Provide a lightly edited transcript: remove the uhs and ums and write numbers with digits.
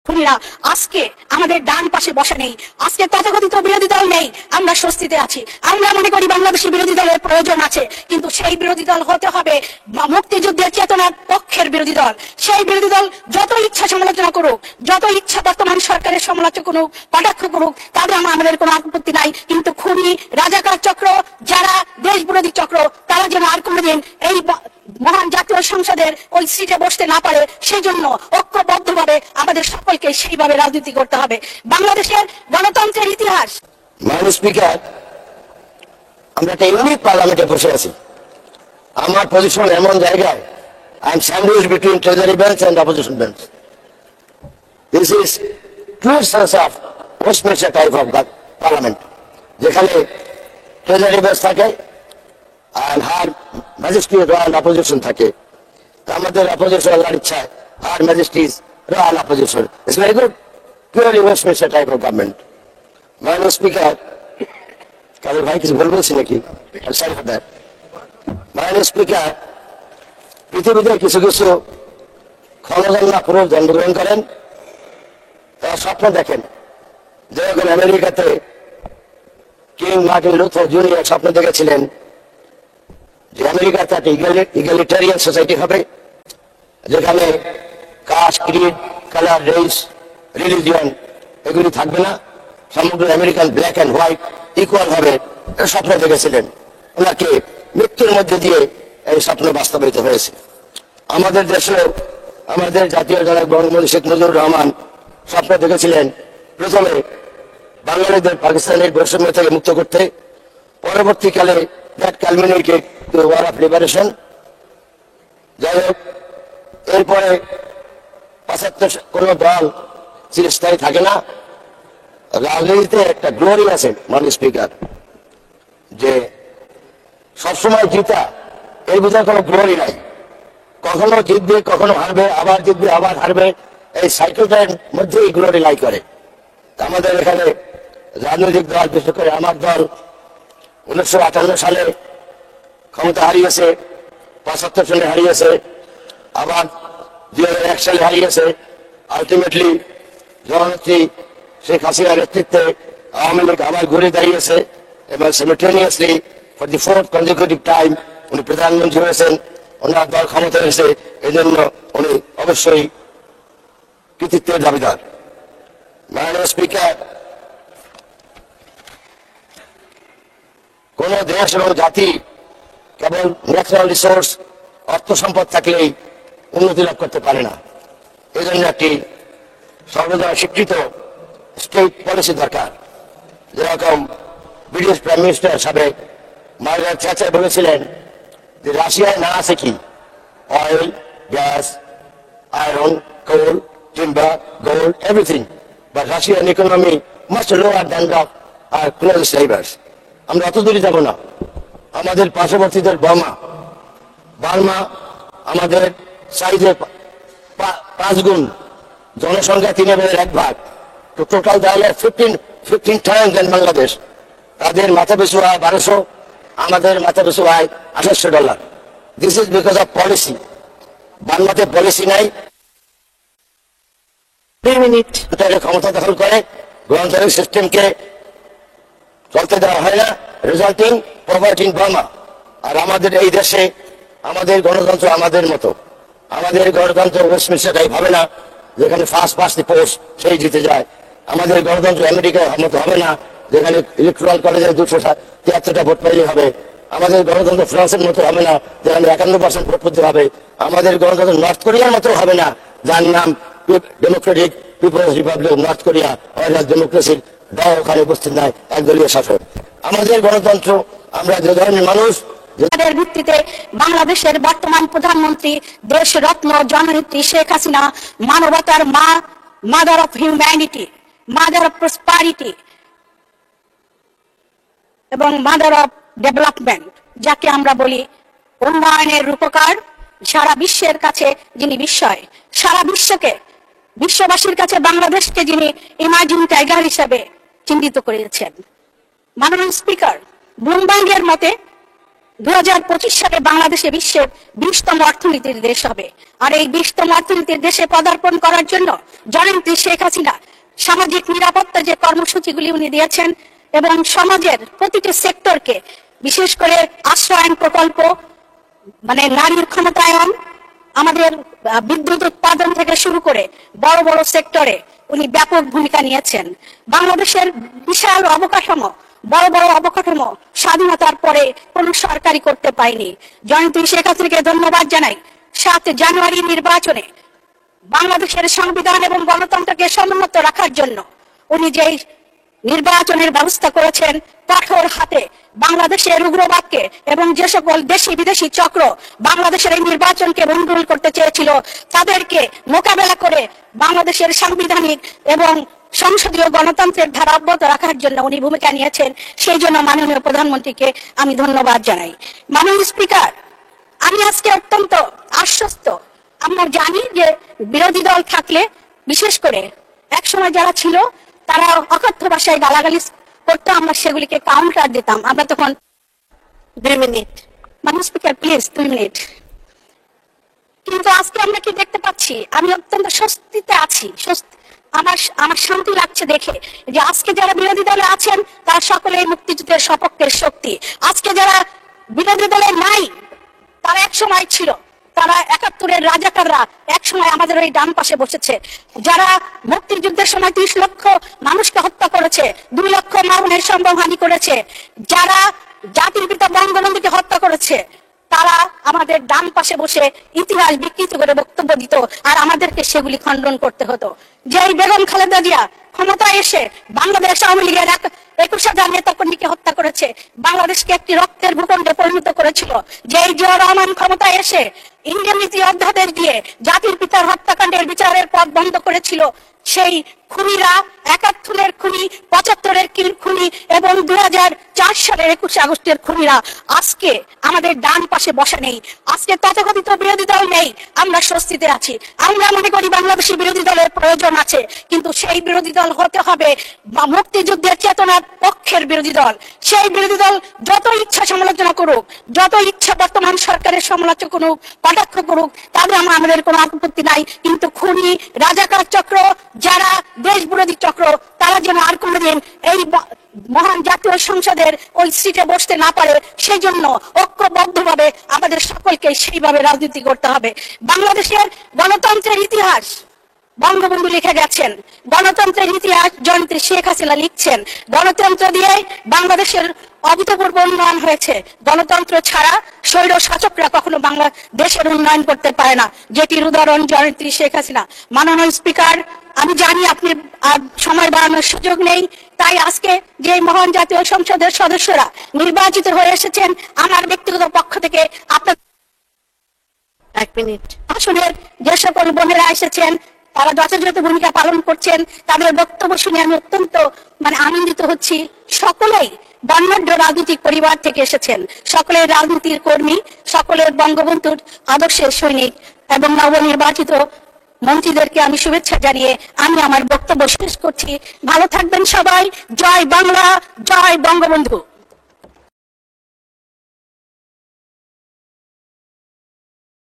খুনিরা আজকে আমাদের ডান পাশে বসে নেই, আজকে তথাকথিত বিরোধী দল নেই, আমরা স্বস্তিতে আছি। আমরা মনে করি বাংলাদেশি বিরোধী দলের প্রয়োজন আছে, কিন্তু সেই বিরোধী দল হতে হবে মুক্তিযুদ্ধের চেতনার পক্ষের বিরোধী দল। সেই বিরোধী দল যত ইচ্ছা সমালোচনা করুক, যত ইচ্ছা বর্তমান সরকারের সমালোচনা করুক, কটাক্ষ করুক, তাদের আমাদের কোনো আপত্তি নাই, কিন্তু খুনি রাজাকার চক্র, যারা দেশ বিরোধী চক্র, তারা যেন আর কোনোদিন এই মহান জাতীয় সংসদের ওই সিটে বসতে না পারে, সেই জন্য ঐক্যবদ্ধভাবে আমাদের সকলকে সেইভাবে রাজনীতি করতে হবে। বাংলাদেশের গণতন্ত্রের ইতিহাস। মাননীয় স্পিকার, আমরা একটা ইউনিক পার্লামেন্টে বসে আছি। আমার পজিশন এমন জায়গায়, I am sandwich between treasury bench and opposition bench. This is true sense of Westminster type of parliament, যেখানে ট্রেজারি বেঞ্চ থাকে আর হার ম্যাজিস্ট্রেট রয়্যাল অপোজিশন থাকে। আমাদের অপোজিশন আল্লাহর ইচ্ছায় her Majesty's royal opposition. It's very good, purely Westminster type of government. মাননীয় speaker, Kader ভাই কিছু ভুল বলছি নাকি? মাননীয় স্পিকার, পৃথিবীতে কিছু কিছু ক্ষমতাধর পুরুষ জন্মগ্রহণ করেন, তারা স্বপ্ন দেখেন। যেরকম আমেরিকাতে কিং মার্টিন লুথার জুনিয়র স্বপ্ন দেখেছিলেন যে আমেরিকাতে একটা ইগালিটারিয়ান সোসাইটি হবে, যেখানে caste, creed, colour, race, religion এগুলি থাকবে না, সমগ্র American black and white equal হবে। স্বপ্ন দেখেছিলেন। ওনাকে মৃত্যুর মধ্যে দিয়ে এই স্বপ্ন বাস্তবায়িত হয়েছে। আমাদের দেশে আমাদের জাতীয় জনক বঙ্গবন্ধু শেখ মুজিবুর রহমান স্বপ্ন দেখেছিলেন প্রথমে বাঙালিদের পাকিস্তানের বৈষম্য থেকে মুক্ত করতে, পরবর্তীকালে that culminated to war of liberation. যাই হোক, এরপরে পাশ্চাত্য কোনো দল চিরস্থায়ী থাকে না। রাজনীতিতে একটা গ্লোরি আছে মাননীয় স্পিকার, যে সবসময় জিতা, এর ভিতরে কোনো গ্লোরি নাই। কখনো জিতবে, কখনো হারবে, আবার জিতবে, আবার হারবে, এই সাইকেলটার মধ্যেই গ্লোরি লাই করে। আমাদের এখানে রাজনৈতিক দল, বিশেষ করে আমার দল 1958 সালে ক্ষমতা হারিয়েছে, 75 সালে হারিয়েছে, আবার 2001 সালে হারিয়েছে। আলটিমেটলি জননেত্রী শেখ হাসিনার নেতৃত্বে আওয়ামী লীগ আবার ঘুরে দাঁড়িয়েছে এবং simultaneously for the fourth consecutive time উনি প্রধানমন্ত্রী হয়েছেন। ওনার দল ক্ষমতা হয়েছে, এই জন্য উনি অবশ্যই কৃতিত্বের দাবিদার। মাননীয় স্পিকার, কোন দেশ এবং জাতি কেবল ন্যাচারাল রিসোর্স, অর্থ সম্পদ থাকলেই উন্নতি লাভ করতে পারে না। এই জন্য একটি সর্বদা স্বীকৃত স্টেট পলিসি দরকার। যেরকম ব্রিটিশ প্রাইম মিনিস্টার সাবেক মার্গারেট থ্যাচার বলেছিলেন যে রাশিয়ায় না আছে কি, oil, gas, iron, coal, timber, gold, everything, but Russian economy much lower than the closest neighbours. আমরা অত দূরে যাব না। আমাদের পার্শ্ববর্তীদের বার্মা আমাদের সাইজে 5 গুণ, জনসংখ্যা 3/1 তো টোটাল তাহলে 15 টাইমস দেন বাংলাদেশ। তাদের মাথা পিছু আয় 1200, আমাদের মাথা পিছু আয় $2800। This is because of policy. বাংলাতে পলিসি নাই, ক্ষমতা দখল করে গণতান্ত্রিক সিস্টেমকে চলতে দেওয়া হয় না, রেজাল্টিং পভার্টি ইন বার্মা। আর আমাদের এই দেশে আমাদের গণতন্ত্র আমাদের মতো, আমাদের গণতন্ত্র ওয়েস্টমিনস্টার টাইপ হবে না, যেখানে ফার্স্ট পাস্ট দি পোস্ট সেই জিতে যায়। আমাদের গণতন্ত্র আমেরিকার মতো হবে না, যেখানে ইলেকট্রাল কলেজে 273টা ভোট পাইলে হবে। আমাদের গণতন্ত্র ফ্রান্সের মতো হবে না, যেখানে 51% ভোট করতে হবে। আমাদের গণতন্ত্র নর্থ কোরিয়ার মতো হবে না, যার নাম Democratic People's Republic of North Korea, ডেমোক্রেসির দাও ওখানে উপস্থিত নাই, একদলীয় শাসক। আমাদের গণতন্ত্র, আমরা যে ধরনের মানুষ, যাদের ভিত্তিতে বাংলাদেশের বর্তমান প্রধানমন্ত্রী, দেশ রত্ন জননেত্রী শেখ হাসিনা মানবতার মা, mother of humanity, mother of prosperity এবং মাদার অফ ডেভেলপমেন্ট, যাকে আমরা বলি উন্নয়নের রূপকার, সারা বিশ্বের কাছে যিনি বিস্ময়, সারা বিশ্ববাসীর কাছে বাংলাদেশকে যিনি ইমার্জিং টাইগার হিসেবে চিহ্নিত করেছেন। মাননীয় স্পিকার, ব্লুমবার্গের মতে 2025 সালে বাংলাদেশে বিশ্বের 20তম অর্থনীতির দেশ হবে। আর এই 20তম অর্থনীতির দেশে পদার্পণ করার জন্য জননেত্রী শেখ হাসিনা সামাজিক নিরাপত্তা যে কর্মসূচিগুলি উনি দিয়েছেন এবং সমাজের প্রতিটি সেক্টরকে বিশেষ করে আশ্রয়ন প্রকল্প, মানে নারীর ক্ষমতায়ন, আমাদের বিদ্যুৎ উৎপাদন থেকে শুরু করে বড় বড় সেক্টরে উনি ব্যাপক ভূমিকা নিয়েছেন। বাংলাদেশের বিশাল অবকাঠামো, বড় বড় অবকাঠামো স্বাধীনতার পরে কোন সরকারি করতে পারেনি। জননেত্রী শেখ হাসিনাকে ধন্যবাদ জানাই। 7 জানুয়ারি নির্বাচনে বাংলাদেশের সংবিধান এবং গণতন্ত্রকে সমুন্নত রাখার জন্য উনি যেই নির্বাচনের ব্যবস্থা করেছেন, কঠোর হাতে বাংলাদেশের উগ্রবাদকে এবং যে সকল দেশি বিদেশি চক্র বাংলাদেশের এই নির্বাচনকে ভণ্ডুল করতে চেয়েছিল তাদেরকে মোকাবেলা করে বাংলাদেশের সাংবিধানিক এবং সংসদীয় গণতন্ত্রের ধারা অব্যাহত রাখার জন্য উনি ভূমিকা নিয়েছেন। সেই জন্য মাননীয় প্রধানমন্ত্রীকে আমি ধন্যবাদ জানাই। মাননীয় স্পিকার, আমি আজকে অত্যন্ত আশ্বস্ত। আমরা জানি যে বিরোধী দল থাকলে, বিশেষ করে একসময় যারা ছিল তারা অকথ্য ভাষায় গালাগালি করতো, আমরা সেগুলিকে কাউন্টার দিতাম। আমরা তখন 2 মিনিট, মাননীয় স্পিকার প্লিজ 2 মিনিট। কিন্তু আজকে আমরা কি দেখতে পাচ্ছি? আমি অত্যন্ত স্বস্তিতে আছি। আমার শান্তি লাগছে দেখে যে আজকে যারা বিরোধী দলে আছেন তারা সকলেই মুক্তিযুদ্ধের সপক্ষের শক্তি। আজকে যারা বিরোধী দলে নাই তারা এক সময় ছিল, তারা 71-এর রাজাকাররা এক সময় আমাদের ওই ডান পাশে বসেছে। যারা মুক্তিযুদ্ধের সময় 30 লক্ষ মানুষকে হত্যা করেছে, 2 লক্ষ মা-বোনের সম্মানহানি করেছে, যারা জাতির পিতা বঙ্গবন্ধুকে হত্যা করেছে, তারা আমাদের ডান পাশে বসে ইতিহাস বিকৃত করে বক্তব্য দিত আর আমাদেরকে সেগুলি খণ্ডন করতে হতো। যে বেগম খালেদা জিয়া ক্ষমতায় এসে বাংলাদেশ আওয়ামী লীগের 21,000 নেতাকর্মীকে হত্যা করেছে, বাংলাদেশকে একটি রক্তের ভূখণ্ডে পরিণত করেছিল। যে জিয়া রহমান ক্ষমতায় এসে ইন্ডিয়ানীতি অধ্যাদেশ দিয়ে জাতির পিতার হত্যাকাণ্ডের বিচারের পথ বন্ধ করেছিল, সেই খুনিরা 71-এর খুনি, 75-এর খুনি এবং 2004 সালের 21 আগস্টের খুনিরা আজকে আমাদের ডান পাশে বসে নেই। আজকে তথাকথিত বিরোধী দল নেই, আমরা স্বস্তিতে আছি। আমরা মনে করি বাংলাদেশি বিরোধী দলের প্রয়োজন আছে, কিন্তু সেই বিরোধী দল হতে হবে মুক্তিযুদ্ধের চেতনার পক্ষের বিরোধী দল। সেই বিরোধী দল যত ইচ্ছা সমালোচনা করুক, যত ইচ্ছা বর্তমান সরকারের সমালোচনা করুক, কটাক্ষ করুক, তাদের আমাদের কোনো আপত্তি নাই। কিন্তু খুনি, রাজাকার চক্র, যারা দেশ বিরোধী চক্র, তারা যেন আর কোনোদিন এই মহান জাতীয় সংসদের ওই সিটে বসতে না পারে, সেই জন্য ঐক্যবদ্ধভাবে আমাদের সকলকে সেইভাবে রাজনীতি করতে হবে। বাংলাদেশের গণতন্ত্রের ইতিহাস বঙ্গবন্ধু লিখে গেছেন, গণতন্ত্রের ইতিহাস জননেত্রী শেখ হাসিনা লিখছেন। গণতন্ত্র দিয়ে বাংলাদেশের অভূতপূর্ব উন্নয়ন হয়েছে। গণতন্ত্র ছাড়া স্বৈর শাসকরা কখনো বাংলাদেশের উন্নয়ন করতে পারে না, যেটির উদাহরণ জননেত্রী শেখ হাসিনা। মাননীয় স্পিকার, আমি জানি আপনি সময় বাড়ানোর সুযোগ নেই, তাই আজকে যে মহান জাতীয় সংসদের সদস্যরা নির্বাচিত হয়ে এসেছেন, আমার ব্যক্তিগত পক্ষ থেকে আপনার 1 মিনিট আসনের যে সকল বোনেরা এসেছেন তারা যথাযথ ভূমিকা পালন করছেন, তাদের বক্তব্য শুনে আমি অত্যন্ত আনন্দিত হচ্ছি। সকলেই বর্ণাঢ্য রাজনৈতিক পরিবার থেকে এসেছেন, সকলের রাজনীতির কর্মী, সকলের বঙ্গবন্ধুর আদর্শের সৈনিক এবং নবনির্বাচিত মন্ত্রীদেরকে আমি শুভেচ্ছা জানিয়ে আমি আমার বক্তব্য শেষ করছি। ভালো থাকবেন সবাই। জয় বাংলা, জয় বঙ্গবন্ধু।